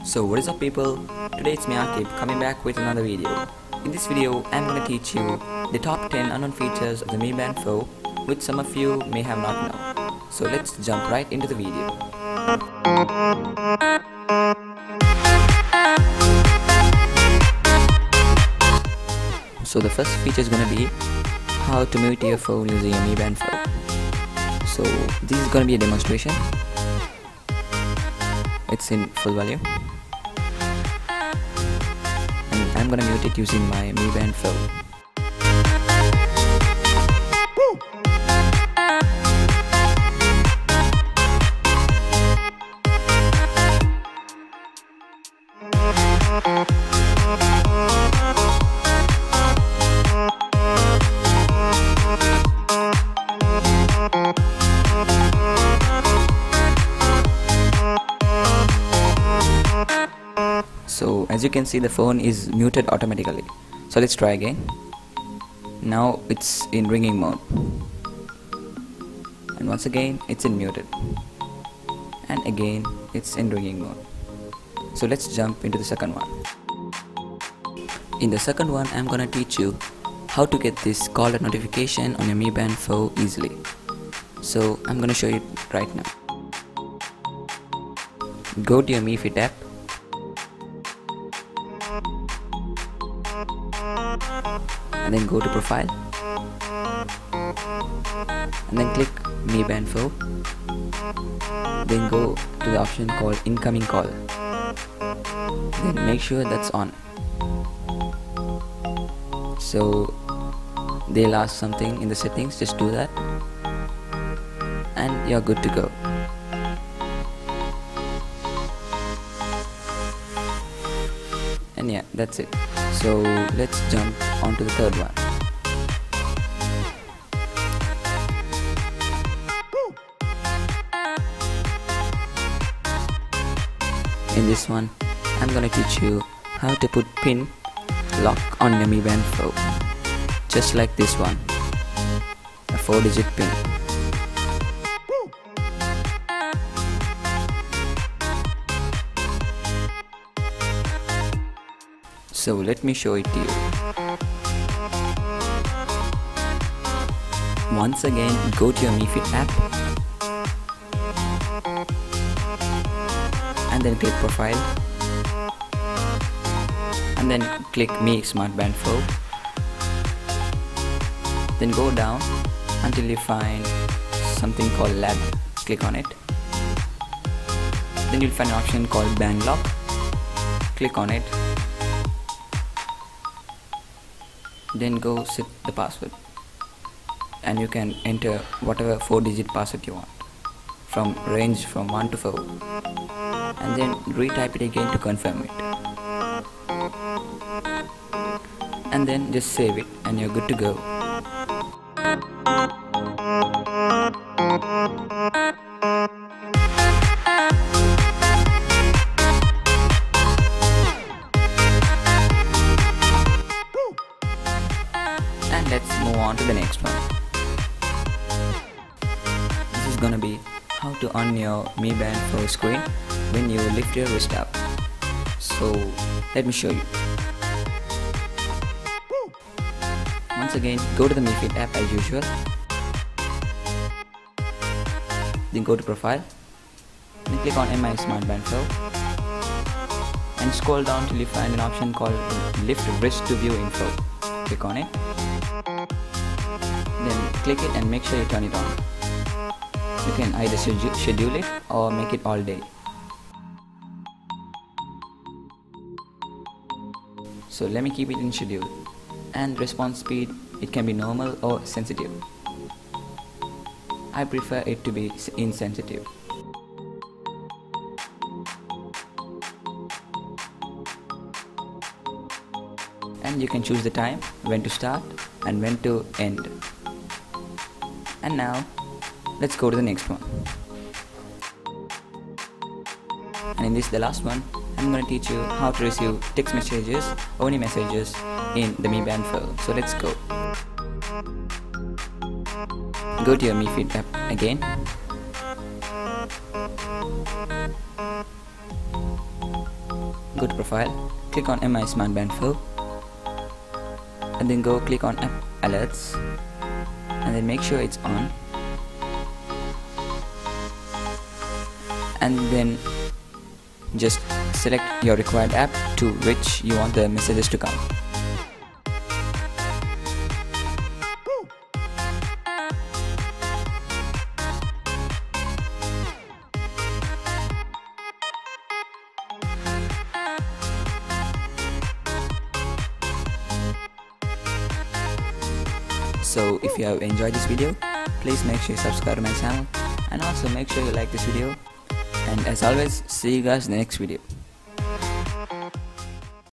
So what is up people, today it's me Akib coming back with another video. In this video I'm gonna teach you the top 10 unknown features of the Mi Band 4 which some of you may have not known. So let's jump right into the video. So the first feature is gonna be how to mute your phone using a Mi Band 4. So this is gonna be a demonstration. It's in full volume and I'm gonna mute it using my Mi Band 4. So as you can see, the phone is muted automatically. So let's try again. Now it's in ringing mode, and once again it's in muted, and again it's in ringing mode. So let's jump into the second one. In the second one I'm gonna teach you how to get this caller notification on your Mi Band 4 easily. So I'm gonna show you right now. Go to your Mi Fit app, and then go to profile, and then click Mi Band 4, then go to the option called incoming call, then make sure that's on. So they'll ask something in the settings, just do that and you're good to go. And yeah, that's it. So let's jump on to the third one. In this one I'm gonna teach you how to put pin lock on your Mi Band 4, just like this one, a 4-digit pin. So let me show it to you. Once again, go to your Mi Fit app and then click profile, and then click Mi Smart Band 4. Then go down until you find something called lab. Click on it. Then you'll find an option called band lock. Click on it. Then go set the password, and you can enter whatever 4-digit password you want, from range from 1 to 4, and then retype it again to confirm it, and then just save it and you're good to go. And let's move on to the next one. This is gonna be how to on your Mi Band 4 screen when you lift your wrist up. So let me show you. Once again, go to the Mi Fit app as usual. Then go to profile. Then click on Mi Smart Band 4. And scroll down till you find an option called lift wrist to view info. Click on it. Then click it and make sure you turn it on. You can either schedule it or make it all day. So let me keep it in schedule. And response speed, it can be normal or sensitive. I prefer it to be insensitive. And you can choose the time, when to start and when to end. And now let's go to the next one. And in this, the last one, I'm going to teach you how to receive text messages or any messages in the Mi Band 4. So let's go. Go to your Mi Fit app again. go to profile, click on MI Smart Band Fill, and then go click on App Alerts, and then make sure it's on, and then just select your required app to which you want the messages to come. So if you have enjoyed this video, please make sure you subscribe to my channel, and also make sure you like this video, and as always, see you guys in the next video.